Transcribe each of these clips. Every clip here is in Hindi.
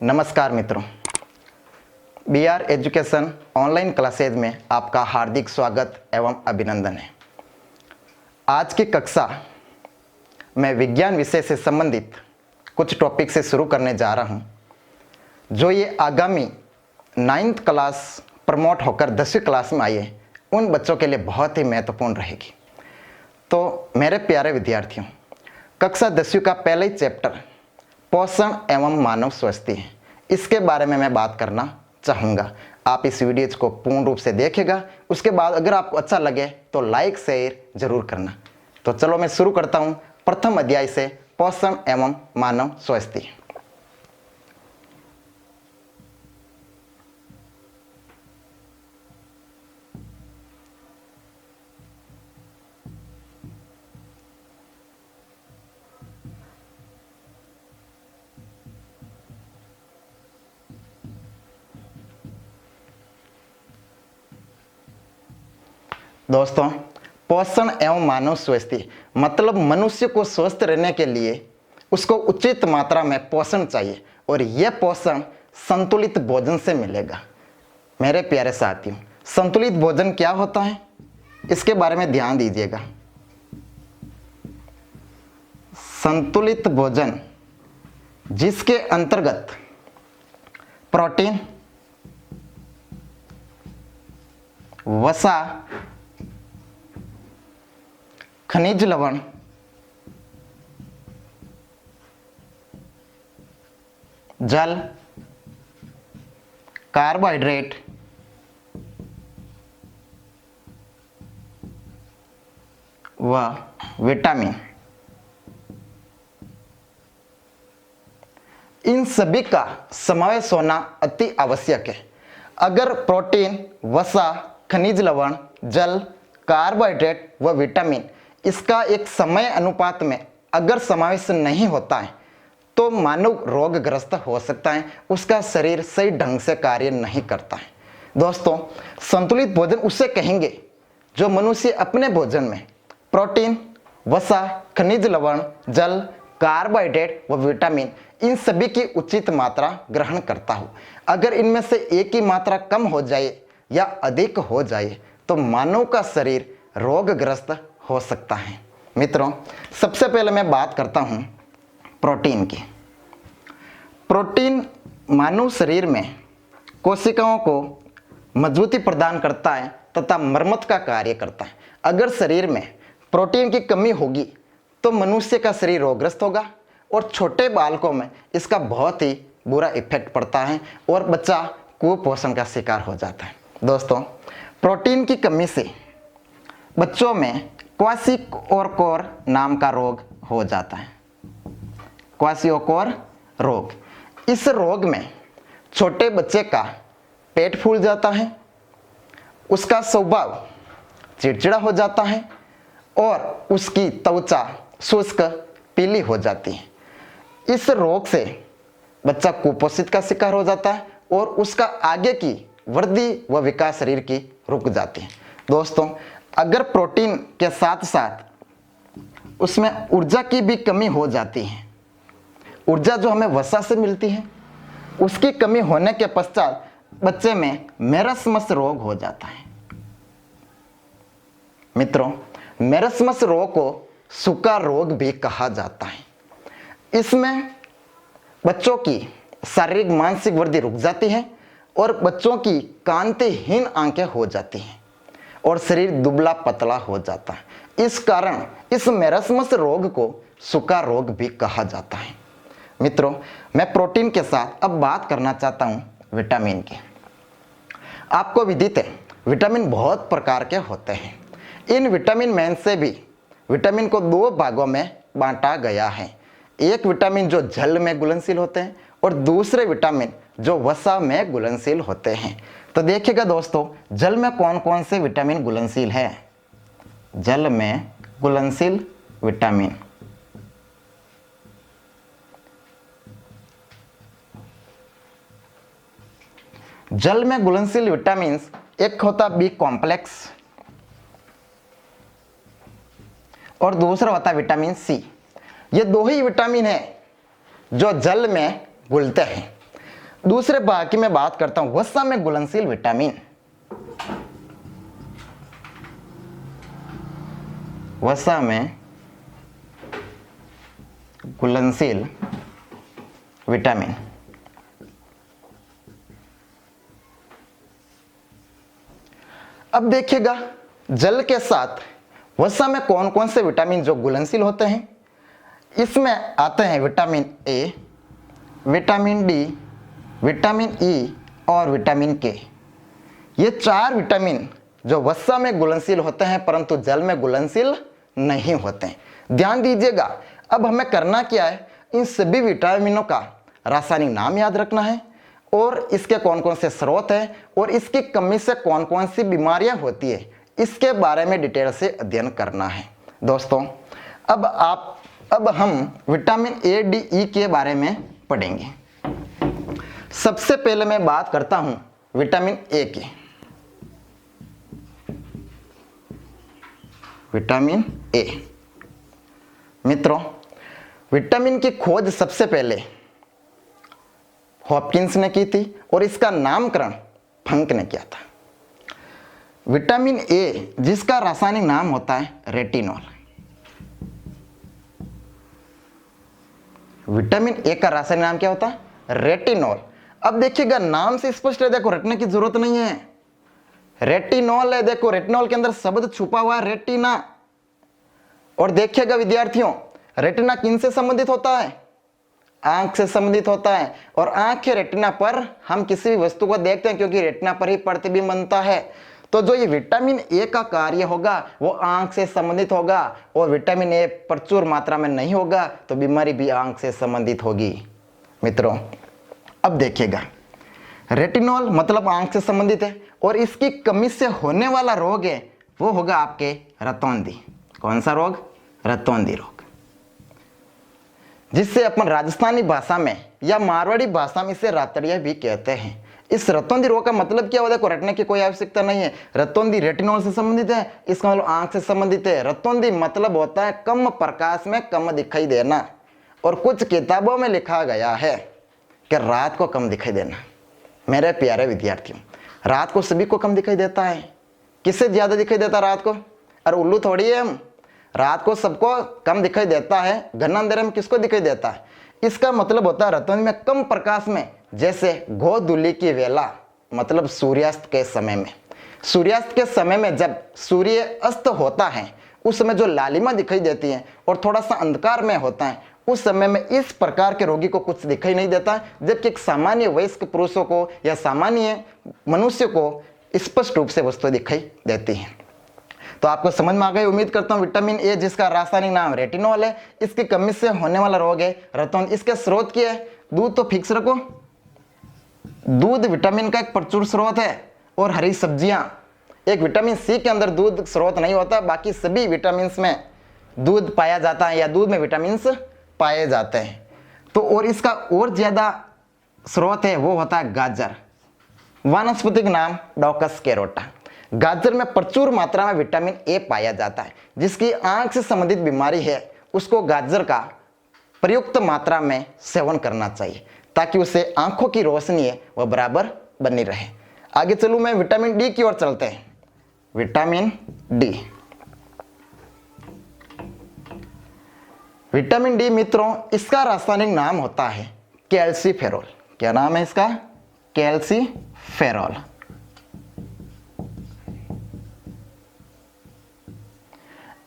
नमस्कार मित्रों, B R education online classes में आपका हार्दिक स्वागत एवं अभिनंदन है। आज की कक्षा मैं विज्ञान विषय से संबंधित कुछ टॉपिक से शुरू करने जा रहा हूं, जो ये आगामी 9th क्लास प्रमोट होकर 10वीं क्लास में आए उन बच्चों के लिए बहुत ही महत्वपूर्ण रहेगी। तो मेरे प्यारे विद्यार्थियों, कक्षा 10वीं का पहला ही चैप्टर पोषण एवं मानव स्वास्थ्य है, इसके बारे में मैं बात करना चाहूँगा। आप इस वीडियो को पूर्ण रूप से देखिएगा। उसके बाद अगर आपको अच्छा लगे तो लाइक शेयर जरूर करना। तो चलो मैं शुरू करता हूँ प्रथम अध्याय से, पोषण एवं मानव स्वास्थ्य। दोस्तों, पोषण एवं मानव स्वास्थ्य मतलब मनुष्य को स्वस्थ रहने के लिए उसको उचित मात्रा में पोषण चाहिए, और यह पोषण संतुलित भोजन से मिलेगा। मेरे प्यारे साथियों, संतुलित भोजन क्या होता है, इसके बारे में ध्यान दीजिएगा। संतुलित भोजन जिसके अंतर्गत प्रोटीन, वसा, खनिज लवण, जल, कार्बोहाइड्रेट, व विटामिन, इन सभी का समावेश होना अति आवश्यक है। अगर प्रोटीन, वसा, खनिज लवण, जल, कार्बोहाइड्रेट व विटामिन इसका एक समय अनुपात में अगर समावेश नहीं होता है तो मानव रोगग्रस्त हो सकता है, उसका शरीर सही ढंग से कार्य नहीं करता है। दोस्तों, संतुलित भोजन उसे कहेंगे जो मनुष्य अपने भोजन में प्रोटीन, वसा, खनिज लवण, जल, कार्बोहाइड्रेट व विटामिन इन सभी की उचित मात्रा ग्रहण करता हो। अगर इनमें से एक की मात्रा कम हो जाए या अधिक हो जाए तो मानव का शरीर रोगग्रस्त हो सकता है। मित्रों, सबसे पहले मैं बात करता हूं प्रोटीन की। प्रोटीन मानव शरीर में कोशिकाओं को मजबूती प्रदान करता है तथा मरम्मत का कार्य करता है। अगर शरीर में प्रोटीन की कमी होगी तो मनुष्य का शरीर रोगग्रस्त होगा, और छोटे बालकों में इसका बहुत ही बुरा इफेक्ट पड़ता है और बच्चा कुपोषण का शिकार हो जाता है। दोस्तों, प्रोटीन की कमी से बच्चों में क्वाशियोकोर नाम का रोग हो जाता है। क्वाशियोकोर रोग, इस रोग में छोटे बच्चे का पेट फूल जाता है, उसका स्वभाव चिड़चिड़ा हो जाता है और उसकी त्वचा शुष्क पीली हो जाती है। इस रोग से बच्चा कुपोषित का शिकार हो जाता है और उसका आगे की वृद्धि व विकास शरीर की रुक जाती है। दोस्तों, अगर प्रोटीन के साथ साथ उसमें ऊर्जा की भी कमी हो जाती है, ऊर्जा जो हमें वसा से मिलती है, उसकी कमी होने के पश्चात बच्चे में मेरस्मस रोग हो जाता है। मित्रों, मेरस्मस रोग को सूखा रोग भी कहा जाता है। इसमें बच्चों की शारीरिक मानसिक वृद्धि रुक जाती है और बच्चों की कांतिहीन आंखें हो जाती हैं और शरीर दुबला पतला हो जाता है। इस कारण इस मेरस्मस रोग को सूखा रोग भी कहा जाता है। मित्रों, मैं प्रोटीन के साथ अब बात करना चाहता हूं विटामिन की। आपको विदित है, विटामिन बहुत प्रकार के होते हैं। इन विटामिन में से भी विटामिन को दो भागों में बांटा गया है। एक विटामिन जो जल में घुलनशील होते हैं और दूसरे विटामिन जो वसा में घुलनशील होते हैं। तो देखिएगा दोस्तों, जल में कौन कौन से विटामिन घुलनशील है। जल में घुलनशील विटामिन, जल में घुलनशील विटामिन एक होता बी कॉम्प्लेक्स और दूसरा होता विटामिन सी। ये दो ही विटामिन है जो जल में घुलते हैं। दूसरे भाग की मैं बात करता हूं, वसा में घुलनशील विटामिन। वसा में घुलनशील विटामिन। अब देखिएगा जल के साथ वसा में कौन कौन से विटामिन जो घुलनशील होते हैं। इसमें आते हैं vitamin A, vitamin D, vitamin E और विटामिन के। ये 4 विटामिन जो वसा में घुलनशील होते हैं परंतु जल में घुलनशील नहीं होते हैं। ध्यान दीजिएगा, अब हमें करना क्या है, इन सभी विटामिनों का रासायनिक नाम याद रखना है और इसके कौन कौन से स्रोत हैं और इसकी कमी से कौन कौन सी बीमारियां होती है, इसके बारे में डिटेल से अध्ययन करना है। दोस्तों अब हम विटामिन ए, डी, ई के बारे में पढ़ेंगे। सबसे पहले मैं बात करता हूं विटामिन ए की। विटामिन ए, मित्रों, विटामिन की खोज सबसे पहले हॉपकिंस ने की थी और इसका नामकरण फंक ने किया था। विटामिन ए जिसका रासायनिक नाम होता है रेटिनॉल। विटामिन ए का रासायनिक नाम क्या होता है, रेटिनॉल। अब देखिएगा नाम से स्पष्ट है, देखो रटने की जरूरत नहीं है, रेटिनॉल है। देखो रेटिनॉल के अंदर शब्द छुपा हुआ है रेटिना। और देखिएगा विद्यार्थियों, रेटिना किन से संबंधित होता है, आंख से संबंधित होता है। और आंख के रेटिना पर हम किसी भी वस्तु को देखते हैं क्योंकि रेटिना पर ही प्रतिबिंब बनता है। तो जो ये विटामिन ए का कार्य होगा वो आंख से संबंधित होगा और विटामिन ए प्रचुर मात्रा में नहीं होगा तो बीमारी भी आंख से संबंधित होगी। मित्रों अब देखिएगा, रेटिनॉल मतलब आंख से संबंधित है और इसकी कमी से होने वाला रोग है वो होगा आपके रतौंधी। कौन सा रोग, रतौंधी रोग, जिससे अपन राजस्थानी भाषा में या मारवाड़ी भाषा में इसे रातड़िया भी कहते हैं। इस रतौंधी रोग का मतलब क्या होता है, रटने की कोई आवश्यकता नहीं है। रतौंधी रेटिनॉल से संबंधित है, इसका मतलब आंख से संबंधित है। रतौंधी मतलब होता है कम प्रकाश में कम दिखाई देना। और कुछ किताबों में लिखा गया है कि रात को कम दिखाई देना। मेरे प्यारे विद्यार्थियों, रात को सभी को कम दिखाई देता है, किससे ज्यादा दिखाई देता है रात को? अरे उल्लू थोड़ी है हम, रात को सबको कम दिखाई देता है, घना अंधेरे में किसको दिखाई देता है? इसका मतलब होता है रतौंधी में कम प्रकाश में, जैसे गोधूली की वेला मतलब सूर्यास्त के समय में। सूर्यास्त के समय में जब सूर्य अस्त होता है उस समय जो लालिमा दिखाई देती है और थोड़ा सा अंधकार में होता है, उस समय में इस प्रकार के रोगी को कुछ दिखाई नहीं देता है, जबकि एक सामान्य वयस्क पुरुषों को या सामान्य मनुष्य को स्पष्ट रूप से वस्तु दिखाई देती है। तो आपको समझ में आ गई उम्मीद करता हूं। विटामिन ए जिसका रासायनिक नाम रेटिनॉल है, इसकी कमी से होने वाला रोग है रतौंधी। इसके स्रोत क्या है? दूध तो फिक्स रखो, दूध विटामिन का एक प्रचुर स्रोत है और हरी सब्जियां। एक विटामिन सी के अंदर दूध स्रोत नहीं होता, बाकी सभी विटामिन में दूध पाया जाता है या दूध में विटामिन पाए जाते हैं। तो और इसका और ज्यादा स्रोत है वो होता है गाजर। वानस्पतिक नाम डॉकस कैरोटा। गाजर में प्रचुर मात्रा में विटामिन ए पाया जाता है। जिसकी आंख से संबंधित बीमारी है उसको गाजर का प्रयुक्त मात्रा में सेवन करना चाहिए ताकि उसे आंखों की रोशनी है वह बराबर बनी रहे। आगे चलूं मैं, विटामिन डी की ओर चलते हैं। विटामिन डी, विटामिन डी मित्रों इसका रासायनिक नाम होता है कैल्सीफेरॉल। क्या नाम है इसका? कैल्सीफेरॉल।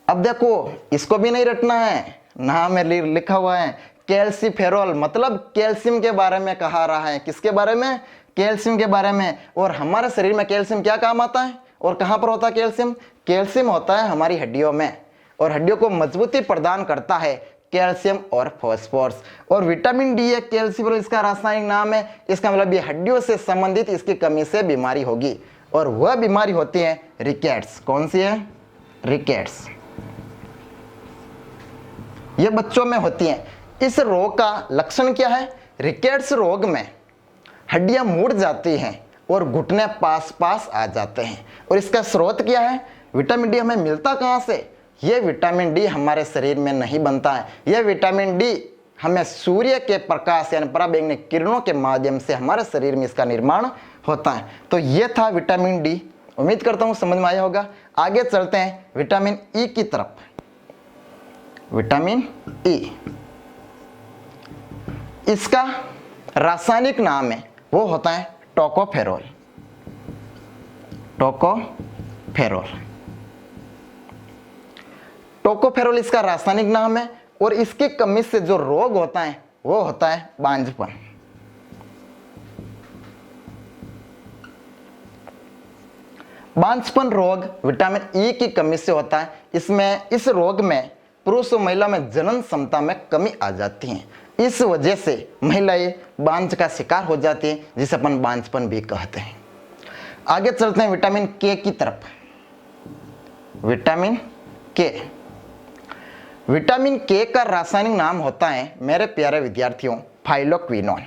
अब देखो इसको भी नहीं रटना है, नाम में लिखा हुआ है कैल्सीफेरॉल, मतलब कैल्शियम के बारे में कहा रहा है। किसके बारे में? कैल्शियम के बारे में। और हमारे शरीर में कैल्शियम क्या काम आता है और कहां पर होता है कैल्शियम? कैल्शियम होता है हमारी हड्डियों में और हड्डियों को मजबूती प्रदान करता है कैल्शियम और फास्फोरस। और विटामिन डी है कैल्सीफेरॉल, इसका रासायनिक नाम है। इसका मतलब ये हड्डियों से संबंधित इसकी कमी से बीमारी होगी और वह बीमारी होती है रिकेट्स। कौन सी है? रिकेट्स। ये बच्चों में होती है। इस रोग का लक्षण क्या है? रिकेट्स रोग में हड्डियां मुड़ जाती हैं और घुटने पास पास आ जाते हैं। और इसका स्रोत क्या है? विटामिन डी हमें मिलता कहां से? यह विटामिन डी हमारे शरीर में नहीं बनता है, यह विटामिन डी हमें सूर्य के प्रकाश यानी पराबैंगनी किरणों के माध्यम से हमारे शरीर में इसका निर्माण होता है। तो ये था विटामिन डी। उम्मीद करता हूँ समझ में आया होगा। आगे चलते हैं विटामिन ई की तरफ। विटामिन ई, इसका रासायनिक नाम है वो होता है टोकोफेरोल। टोकोफेरोल, टोकोफेरोल इसका रासायनिक नाम है। और इसकी कमी से जो रोग होता है वो होता है बांझपन। बांझपन रोग विटामिन ई की कमी से होता है। इस रोग में पुरुष और महिला में जनन क्षमता में कमी आ जाती है। इस वजह से महिलाएं बांझ का शिकार हो जाती है, जिसे अपन बांझपन भी कहते हैं। आगे चलते हैं विटामिन के की तरफ। विटामिन के, विटामिन के का रासायनिक नाम होता है मेरे प्यारे विद्यार्थियों फाइलोक्विनोन।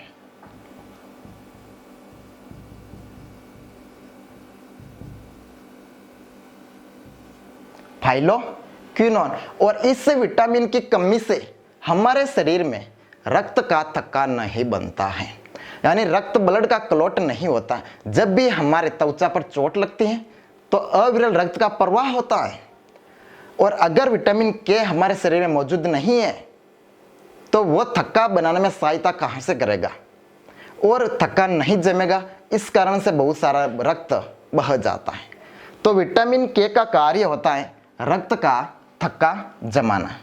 फाइलोक्विनोन। और इस विटामिन की कमी से हमारे शरीर में रक्त का थक्का नहीं बनता है, यानी रक्त ब्लड का क्लॉट नहीं होता। जब भी हमारे त्वचा पर चोट लगती है तो अविरल रक्त का प्रवाह होता है। और अगर विटामिन के हमारे शरीर में मौजूद नहीं है तो वो थक्का बनाने में सहायता कहाँ से करेगा, और थक्का नहीं जमेगा। इस कारण से बहुत सारा रक्त बह जाता है। तो विटामिन के का कार्य होता है रक्त का थक्का जमाना।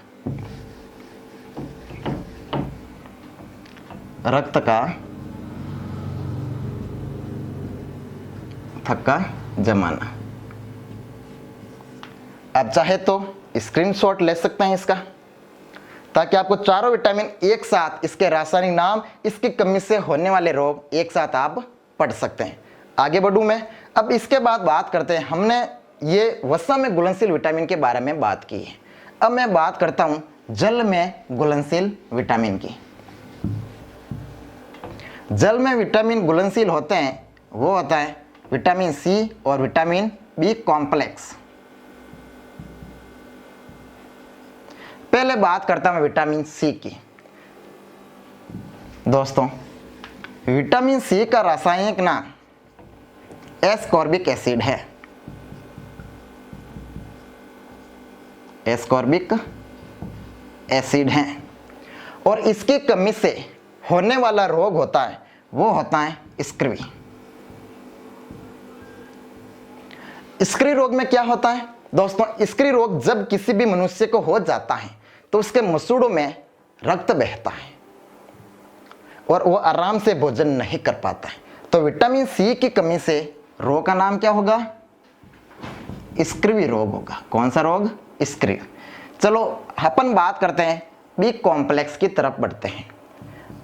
रक्त का थक्का जमाना। आप चाहे तो स्क्रीनशॉट ले सकते हैं इसका, ताकि आपको चारों विटामिन एक साथ, इसके रासायनिक नाम, इसकी कमी से होने वाले रोग एक साथ आप पढ़ सकते हैं। आगे बढ़ूं मैं। अब इसके बाद बात करते हैं, हमने ये वसा में घुलनशील विटामिन के बारे में बात की है। अब मैं बात करता हूं जल में घुलनशील विटामिन की। जल में विटामिन घुलनशील होते हैं वो होता है विटामिन सी और विटामिन बी कॉम्प्लेक्स। पहले बात करता हूं विटामिन सी की। दोस्तों, विटामिन सी का रासायनिक नाम एस्कॉर्बिक एसिड है। एस्कॉर्बिक एसिड है। और इसकी कमी से होने वाला रोग होता है वो होता है स्क्रिवी। स्क्री रोग में क्या होता है दोस्तों? स्क्री रोग जब किसी भी मनुष्य को हो जाता है तो उसके मसूड़ों में रक्त बहता है और वो आराम से भोजन नहीं कर पाता है। तो विटामिन सी की कमी से रोग का नाम क्या होगा? स्क्रिवी रोग होगा। कौन सा रोग? स्क्रिवी। चलो अपन बात करते हैं बी कॉम्प्लेक्स की तरफ बढ़ते हैं।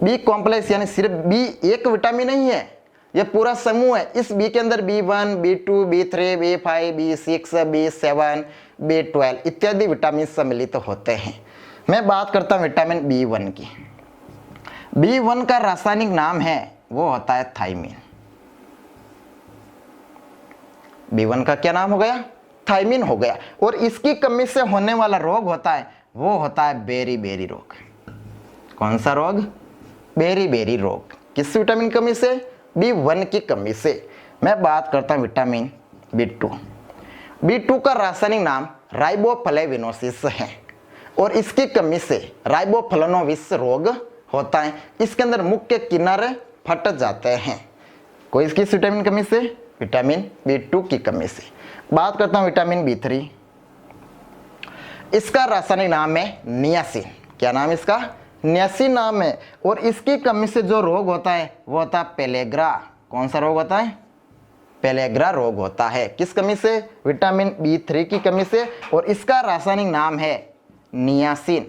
बी कॉम्प्लेक्स यानी सिर्फ बी एक विटामिन नहीं है, यह पूरा समूह है। इस बी के अंदर B1, B2, B3, B5, B6, B7, B12 इत्यादि विटामिन सम्मिलित होते हैं। मैं बात करता हूं विटामिन B1 की। B1 का रासायनिक नाम है वो होता है थायमिन। B1 का क्या नाम हो गया? थायमिन हो गया। और इसकी कमी से होने वाला रोग होता है वो होता है बेरी रोग। कौन सा रोग? बेरी रोग। किस विटामिन कमी से? B1 की कमी से। मैं बात करता हूं विटामिन B2। B2 का रासायनिक नाम राइबोफ्लेविनोसिस है और इसकी कमी से राइबोफ्लेविनोसिस रोग होता है। इसके अंदर मुख्य किनारे फट जाते हैं। कोई इसकी विटामिन कमी से? विटामिन B2 की कमी से। बात करता हूं विटामिन B3। इसका रासायनिक नाम है नियासिन। क्या नाम इसका? नियासिन नाम है। और इसकी कमी से जो रोग होता है वो होता है पेलेग्रा। कौन सा रोग होता है? पेलेग्रा रोग होता है। किस कमी से? विटामिन B3 की कमी से। और इसका रासायनिक नाम है नियासिन।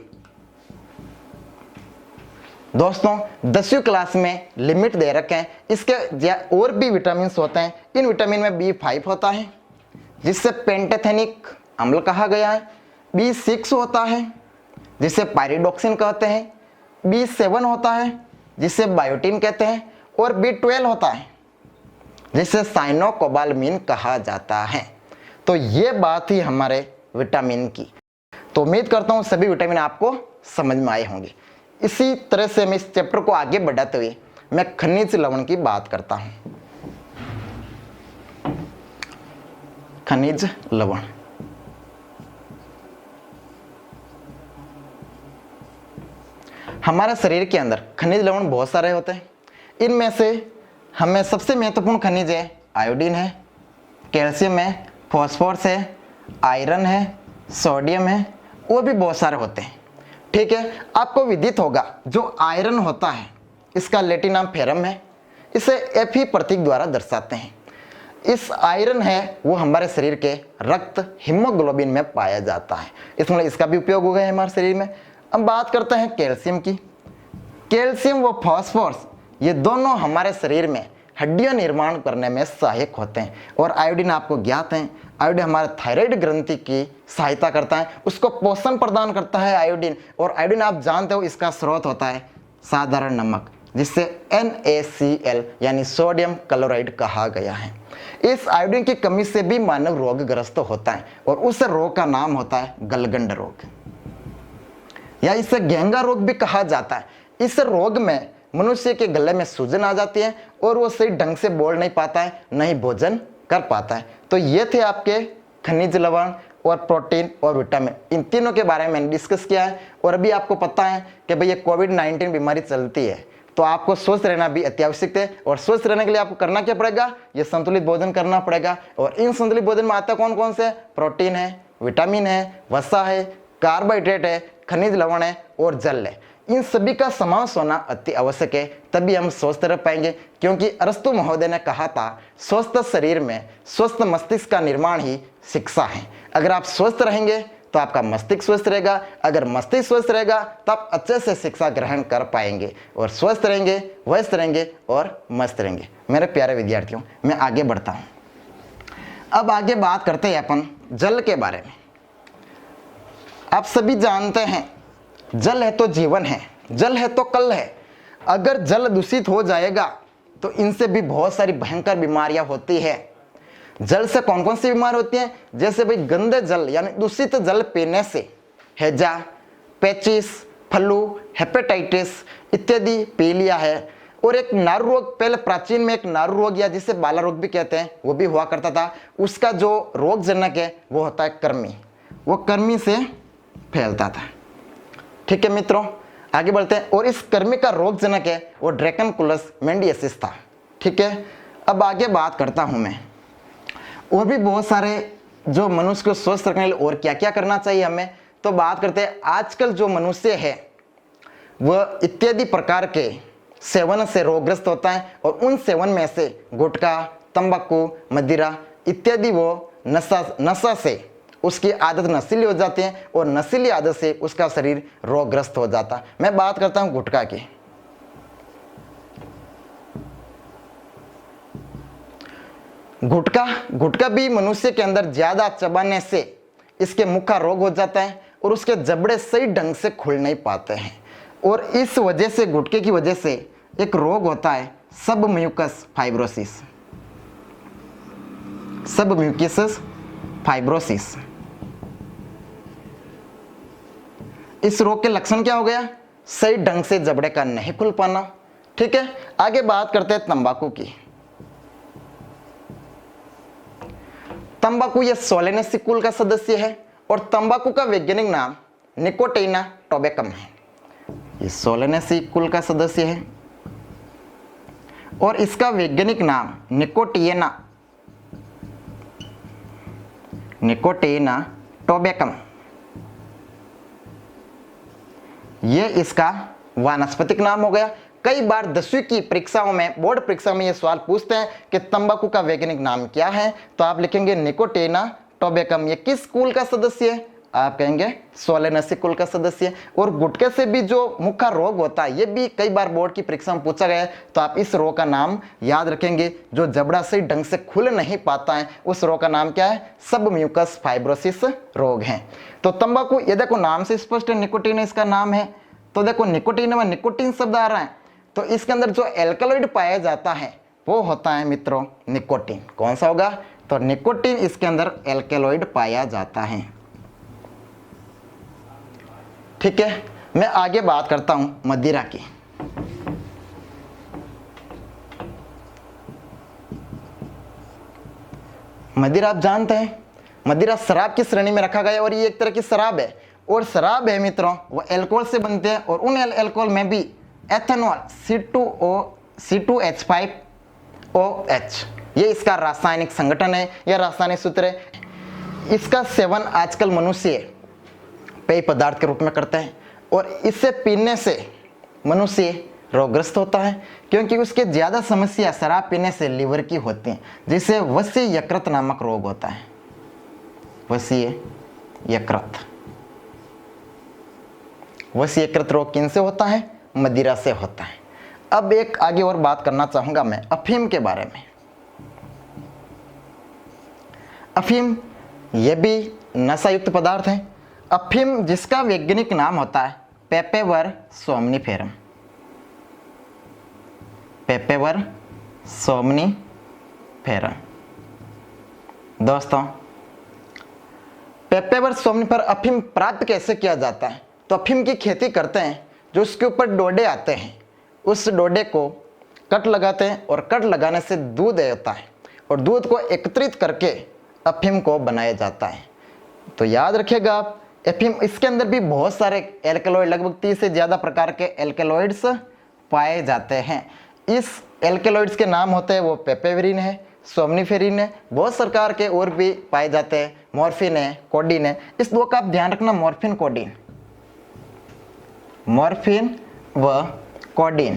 दोस्तों 10वीं क्लास में लिमिट दे रखे हैं। इसके और भी विटामिन होते हैं। इन विटामिन में B5 होता है जिससे पेंटेथेनिक अम्ल कहा गया है। B6 होता है जिसे पायरिडोक्सिन कहते हैं। B7 होता है जिसे बायोटिन कहते हैं। और B12 होता है जिसे साइनोकोबालामिन कहा जाता है। तो ये बात ही हमारे विटामिन की। तो उम्मीद करता हूँ सभी विटामिन आपको समझ में आए होंगे। इसी तरह से मैं इस चैप्टर को आगे बढ़ाते हुए मैं खनिज लवण की बात करता हूं। खनिज लवण, हमारे शरीर के अंदर खनिज लवण बहुत सारे होते हैं। इनमें से हमें सबसे महत्वपूर्ण खनिज है आयोडीन है, कैल्शियम है, फॉस्फोरस है, आयरन है, सोडियम है, और भी बहुत सारे होते हैं। ठीक है, आपको विदित होगा जो आयरन होता है इसका लैटिन नाम फेरम है। इसे Fe प्रतीक द्वारा दर्शाते हैं। इस आयरन है वो हमारे शरीर के रक्त हीमोग्लोबिन में पाया जाता है, इसमें इसका भी उपयोग हो गया है हमारे शरीर में। अब बात करते हैं कैल्शियम की। कैल्शियम व फॉस्फोरस ये दोनों हमारे शरीर में हड्डियां निर्माण करने में सहायक होते हैं। और आयोडीन आपको ज्ञात है, आयोडीन हमारे थायराइड ग्रंथि की सहायता करता है, उसको पोषण प्रदान करता है आयोडीन। और आयोडीन आप जानते हो इसका स्रोत होता है साधारण नमक, जिससे NaCl यानी सोडियम क्लोराइड कहा गया है। इस आयोडीन की कमी से भी मानव रोगग्रस्त होता है और उस रोग का नाम होता है गलगंड रोग, या इसे घेंगा रोग भी कहा जाता है। इस रोग में मनुष्य के गले में सूजन आ जाती है और वो सही ढंग से बोल नहीं पाता है, न ही भोजन कर पाता है। तो ये थे आपके खनिज लवण और प्रोटीन और विटामिन, इन तीनों के बारे में मैंने डिस्कस किया है। और अभी आपको पता है कि भाई ये कोविड-19 बीमारी चलती है, तो आपको स्वस्थ रहना भी अत्यावश्यक है। और स्वस्थ रहने के लिए आपको करना क्या पड़ेगा, ये संतुलित भोजन करना पड़ेगा। और इन संतुलित भोजन में आता कौन कौन से, प्रोटीन है, विटामिन है, वसा है, कार्बोहाइड्रेट है, खनिज लवण है और जल है। इन सभी का समावेश होना अति आवश्यक है, तभी हम स्वस्थ रह पाएंगे। क्योंकि अरस्तु महोदय ने कहा था स्वस्थ शरीर में स्वस्थ मस्तिष्क का निर्माण ही शिक्षा है। अगर आप स्वस्थ रहेंगे तो आपका मस्तिष्क स्वस्थ रहेगा, अगर मस्तिष्क स्वस्थ रहेगा तो आप अच्छे से शिक्षा ग्रहण कर पाएंगे, और स्वस्थ रहेंगे, व्यस्त रहेंगे और मस्त रहेंगे। मेरे प्यारे विद्यार्थियों, मैं आगे बढ़ता हूँ। अब आगे बात करते हैं अपन जल के बारे में। आप सभी जानते हैं जल है तो जीवन है, जल है तो कल है। अगर जल दूषित हो जाएगा तो इनसे भी बहुत सारी भयंकर बीमारियां होती है। जल से कौन कौन सी बीमारी होती है, जैसे भाई गंदे जल यानी दूषित जल पीने से हैजा, पेचिस, फ्लू, हेपेटाइटिस इत्यादि पीलिया है। और एक नारू रोग, पहले प्राचीन में एक नारू रोग या जिसे बाला रोग भी कहते हैं वो भी हुआ करता था। उसका जो रोगजनक है वो होता है कृमि, वो कृमि से फैलता था। ठीक है मित्रों, आगे बढ़ते हैं। और इस कृमि का रोगजनक है वो ड्रैकनकुलस मेंडियसिस था। ठीक है, अब आगे बात करता हूं मैं और भी बहुत सारे जो मनुष्य को स्वस्थ रखने के लिए और क्या क्या करना चाहिए हमें। तो बात करते हैं, आजकल जो मनुष्य है वह इत्यादि प्रकार के सेवन से रोगग्रस्त होता है। और उन सेवन में से गुटखा, तंबाकू, मदिरा इत्यादि वो नशा से उसकी आदत नशीली हो जाती है और नशीली आदत से उसका शरीर रोगग्रस्त हो जाता है। मैं बात करता हूं गुटखा की। गुटखा भी मनुष्य के अंदर ज्यादा चबाने से इसके मुख का रोग हो जाता है और उसके जबड़े सही ढंग से खुल नहीं पाते हैं। और इस वजह से गुटखे की वजह से एक रोग होता है सबम्यूकस फाइब्रोसिस, सबम्यूकस फाइब्रोसिस। इस रोग के लक्षण क्या हो गया, सही ढंग से जबड़े का नहीं खुल पाना। ठीक है, आगे बात करते हैं तंबाकू की। तंबाकू यह सोलेनेसी कुल का सदस्य है और तंबाकू का वैज्ञानिक नाम निकोटिना टोबैकम है। ये सोलेनेसी कुल का सदस्य है और इसका वैज्ञानिक नाम निकोटिना टोबैकम, ये इसका वानस्पतिक नाम हो गया। कई बार 10वीं की परीक्षाओं में, बोर्ड परीक्षा में ये सवाल पूछते हैं कि तंबाकू का वैज्ञानिक नाम क्या है, तो आप लिखेंगे निकोटिना टोबैकम। ये किस कुल का सदस्य है, आप कहेंगे सोलेनेसी कुल का सदस्य। और गुटखे से भी जो मुख का रोग होता है ये भी कई बार बोर्ड की परीक्षा में पूछा गया है, तो आप इस रोग का नाम याद रखेंगे। जो जबड़ा सही ढंग से खुल नहीं पाता है उस रोग का नाम क्या है, सबम्यूकस फाइब्रोसिस रोग है। तो तंबाकू, ये देखो नाम से स्पष्ट है, निकोटीन इसका नाम है। तो देखो निकोटीन में निकोटीन शब्द आ रहा है, तो इसके अंदर जो एल्कलॉइड पाया जाता है वो होता है मित्रों निकोटीन। कौन सा होगा, तो निकोटीन, इसके अंदर एल्कलॉइड पाया जाता है। ठीक है, मैं आगे बात करता हूं मदिरा की। मदिरा आप जानते हैं, मदिरा शराब की श्रेणी में रखा गया है और ये एक तरह की शराब है। और शराब है मित्रों वो अल्कोहल से बनते हैं और उन अल्कोहल में भी एथेनॉल C2H5OH ये इसका रासायनिक संगठन है या रासायनिक सूत्र है। इसका सेवन आजकल मनुष्य पेय पदार्थ के रूप में करते हैं और इसे पीने से मनुष्य रोगग्रस्त होता है, क्योंकि उसके ज़्यादा समस्या शराब पीने से लीवर की होती हैं, जिसे वसीय यकृत नामक रोग होता है। वसीय यकृत रोग किनसे होता है? मदिरा से होता है। अब एक आगे और बात करना चाहूंगा मैं अफीम के बारे में। अफीम यह भी नशायुक्त पदार्थ है। अफीम जिसका वैज्ञानिक नाम होता है पेपेवर सोमनिफेरम। पेपेवर सोमनिफेरम। दोस्तों पेपेवर सोमनिफेरम अफीम प्राप्त कैसे किया जाता है? तो अफीम की खेती करते हैं, जो उसके ऊपर डोडे आते हैं उस डोडे को कट लगाते हैं और कट लगाने से दूध आता है और दूध को एकत्रित करके अफीम को बनाया जाता है। तो याद रखिएगा आप अफीम, इसके अंदर भी बहुत सारे एल्कलॉइड, लगभग 30 से ज़्यादा प्रकार के एल्कलॉइड्स पाए जाते हैं। इस एल्कलॉइड्स के नाम होते हैं वो पेपेवरिन है, सोमनिफेरिन है, बहुत प्रकार के और भी पाए जाते हैं। मॉर्फिन है, कोडीन है। इस दो का आप ध्यान रखना, मॉर्फिन कोडीन, मॉर्फिन व कोडीन।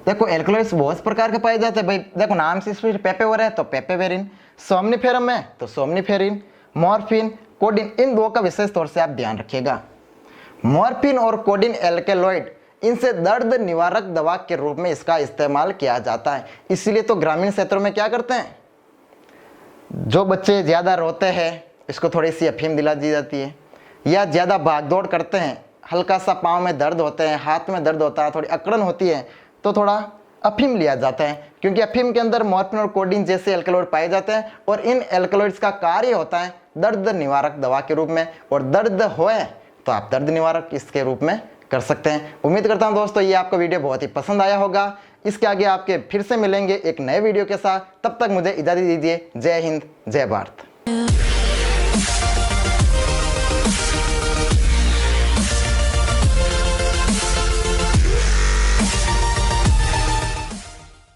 देखो एल्कलॉइड्स बहुत प्रकार के पाए जाते हैं भाई। देखो नाम से पेपेवर है तो पेपेवेरिन, सोमनिफेरम है तो सोमनिफेरिन, मॉर्फिन, कोडीन, इन दो का विशेष तौर से आप ध्यान रखिएगा। मॉर्फिन और कोडीन एल्कलॉइड, इनसे दर्द निवारक दवा के रूप में इसका इस्तेमाल किया जाता है। इसीलिए तो ग्रामीण क्षेत्रों में क्या करते हैं, जो बच्चे ज़्यादा रोते हैं इसको थोड़ी सी अफीम दिला दी जाती है, या ज़्यादा भागदौड़ करते हैं, हल्का सा पाँव में दर्द होते हैं, हाथ में दर्द होता है, थोड़ी अकड़न होती है, तो थोड़ा अफीम लिया जाता है, क्योंकि अफीम के अंदर मॉर्फिन और कोडीन जैसे एल्कलॉइड पाए जाते हैं और इन एल्कलॉइड्स का कार्य होता है दर्द निवारक दवा के रूप में, और दर्द होए तो आप दर्द निवारक इसके रूप में कर सकते हैं। उम्मीद करता हूं दोस्तों ये आपको वीडियो बहुत ही पसंद आया होगा। इसके आगे आपके फिर से मिलेंगे एक नए वीडियो के साथ, तब तक मुझे इजाजत दीजिए। जय हिंद, जय भारत।